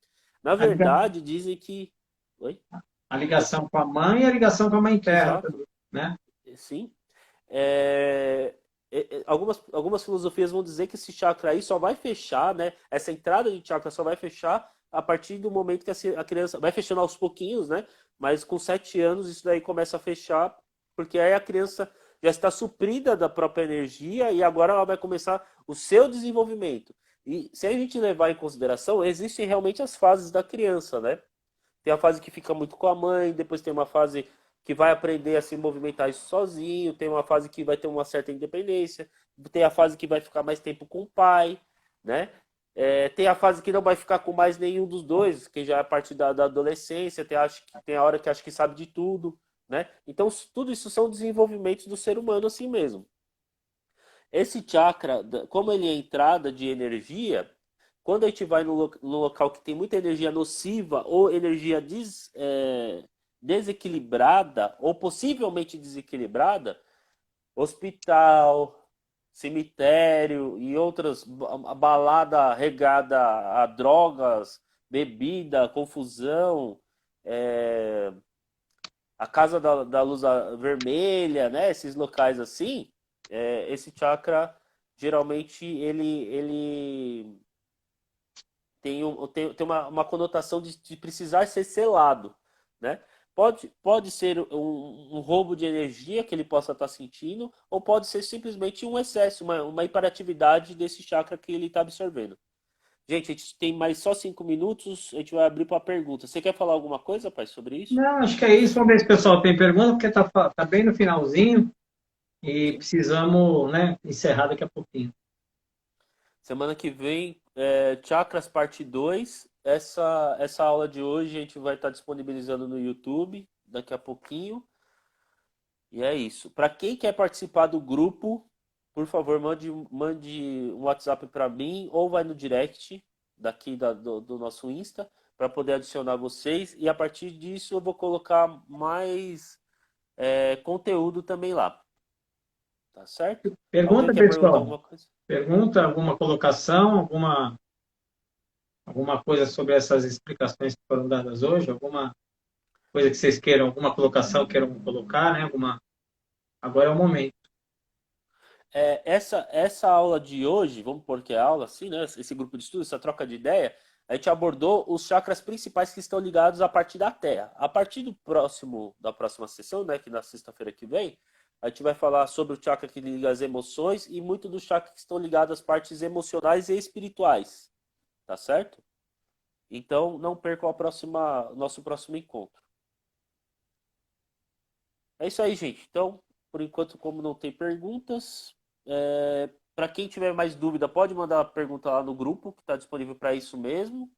Na A liga- verdade, dizem que. Oi? a ligação com a mãe e a ligação com a mãe terra, Exato, né? sim. Algumas filosofias vão dizer que esse chakra aí só vai fechar, né? Essa entrada de chakra só vai fechar a partir do momento que a criança vai fechando aos pouquinhos, né? Mas com 7 anos isso daí começa a fechar, porque aí a criança já está suprida da própria energia e agora ela vai começar o seu desenvolvimento. E se a gente levar em consideração, existem realmente as fases da criança, né? Tem a fase que fica muito com a mãe, depois tem uma fase que vai aprender a se movimentar sozinho, tem uma fase que vai ter uma certa independência, tem a fase que vai ficar mais tempo com o pai, né? Tem a fase que não vai ficar com mais nenhum dos dois, que já é a partir da adolescência, tem a hora que acha que sabe de tudo, né? Então, tudo isso são desenvolvimentos do ser humano assim mesmo. Esse chakra, como ele é entrada de energia, quando a gente vai no local que tem muita energia nociva ou energia desequilibrada, ou possivelmente desequilibrada, hospital, cemitério e outras, a balada regada a drogas, bebida, confusão, é, a casa da luz vermelha, né? Esses locais assim, esse chakra geralmente ele tem uma conotação de precisar ser selado, né? Pode ser um roubo de energia que ele possa estar sentindo, ou pode ser simplesmente um excesso, uma hiperatividade desse chakra que ele está absorvendo. Gente, a gente tem mais só 5 minutos, a gente vai abrir para pergunta. Você quer falar alguma coisa, pai, sobre isso? Não, acho que é isso. Vamos ver se o pessoal tem pergunta, porque tá bem no finalzinho e Sim. precisamos, né, encerrar daqui a pouquinho. Semana que vem, Chakras Parte 2. Essa aula de hoje a gente vai estar disponibilizando no YouTube daqui a pouquinho. E é isso. Para quem quer participar do grupo, por favor, mande um WhatsApp para mim ou vai no direct daqui do nosso Insta para poder adicionar vocês. E a partir disso eu vou colocar mais conteúdo também lá. Tá certo? Alguém Pergunta, quer perguntar pessoal. alguma coisa? Pergunta, alguma colocação, alguma coisa sobre essas explicações que foram dadas hoje? Alguma coisa que vocês queiram, alguma colocação queiram colocar, né? Agora é o momento. Essa aula de hoje, vamos pôr que é aula, assim, né? Esse grupo de estudo, essa troca de ideia, a gente abordou os chakras principais que estão ligados à parte da Terra. A partir da próxima sessão, né, que na sexta-feira que vem, a gente vai falar sobre o chakra que liga as emoções e muito dos chakras que estão ligados às partes emocionais e espirituais, tá certo? Então, não percam nosso próximo encontro. É isso aí, gente. Então, por enquanto, como não tem perguntas, para quem tiver mais dúvida, pode mandar a pergunta lá no grupo, que está disponível para isso mesmo,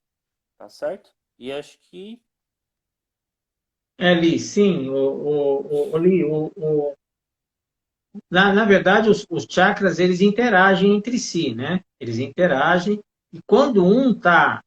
tá certo? E acho que. Li, sim, Li, na verdade, os chakras, eles interagem entre si, né? Eles interagem, e quando um está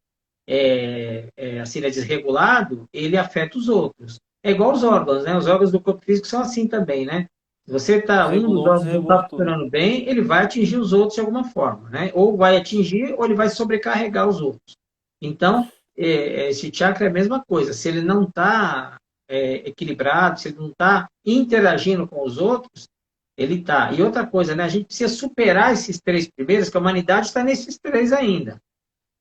assim, desregulado, ele afeta os outros. É igual os órgãos, né? Os órgãos do corpo físico são assim também, né? Se você tá, um dos Desregulou, órgãos não está desregula tudo. funcionando bem, ele vai atingir os outros de alguma forma, né? Ou vai atingir, ou ele vai sobrecarregar os outros. Então, esse chakra é a mesma coisa. Se ele não está equilibrado, se ele não está interagindo com os outros, ele está. E outra coisa, né? A gente precisa superar esses três primeiros, que a humanidade está nesses três ainda.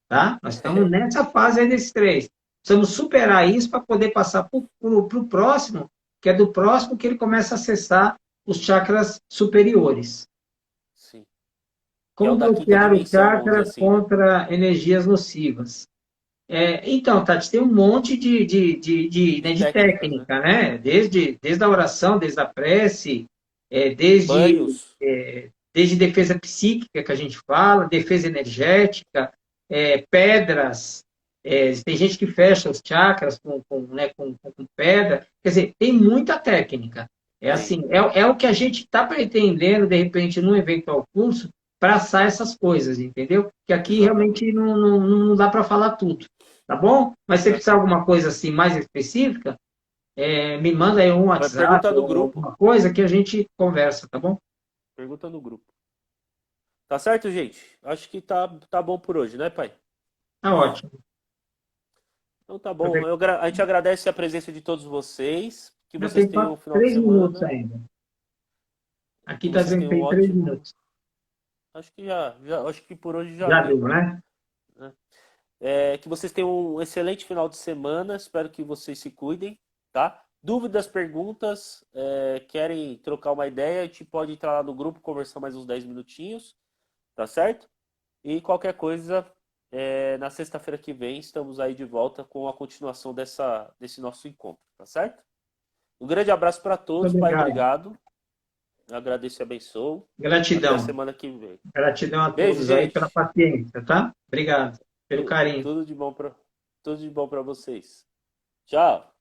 Tá? Nós estamos nessa fase aí desses três. Precisamos superar isso para poder passar para o próximo, que é do próximo que ele começa a acessar os chakras superiores. Sim. Que é Como o da quinta bloquear o dimensão, vamos dizer chakra assim, né? contra energias nocivas? Então, Tati, tem um monte De de técnicas, né? técnica, né? Desde a oração, desde a prece, é, desde, Banhos. desde defesa psíquica que a gente fala, defesa energética, pedras. Tem gente que fecha os chakras com pedra. Quer dizer, tem muita técnica. É Tem. assim, é o que a gente está pretendendo, de repente, num eventual curso, traçar essas coisas, entendeu? Que aqui realmente Exatamente. não dá para falar tudo, tá bom? Mas se precisar de Exatamente. alguma coisa assim mais específica, me manda aí um Vai WhatsApp perguntar no ou grupo. alguma coisa que a gente conversa, tá bom? Pergunta no grupo. Tá certo, gente? Acho que tá bom por hoje, né, pai? Tá ótimo. Então tá bom. A gente agradece a presença de todos vocês. Que Já vocês tem tenham um final de 3 minutos semana. ainda. Aqui Que está vocês dizendo que tenham um tem três ótimo. minutos. Acho que acho que por hoje já Já deu, deu, né? né? Que vocês tenham um excelente final de semana. Espero que vocês se cuidem, tá? Dúvidas, perguntas, querem trocar uma ideia, a gente pode entrar lá no grupo, conversar mais uns 10 minutinhos, tá certo? E qualquer coisa, na sexta-feira que vem, estamos aí de volta com a continuação desse nosso encontro, tá certo? Um grande abraço para Muito todos, pai, obrigado. obrigado. Agradeço e abençoo. Até a Gratidão. semana que vem. Gratidão a Beijo, todos aí pela gente. paciência, tá? Obrigado pelo Tu- carinho. Tudo de bom para tudo de bom para vocês. Tchau.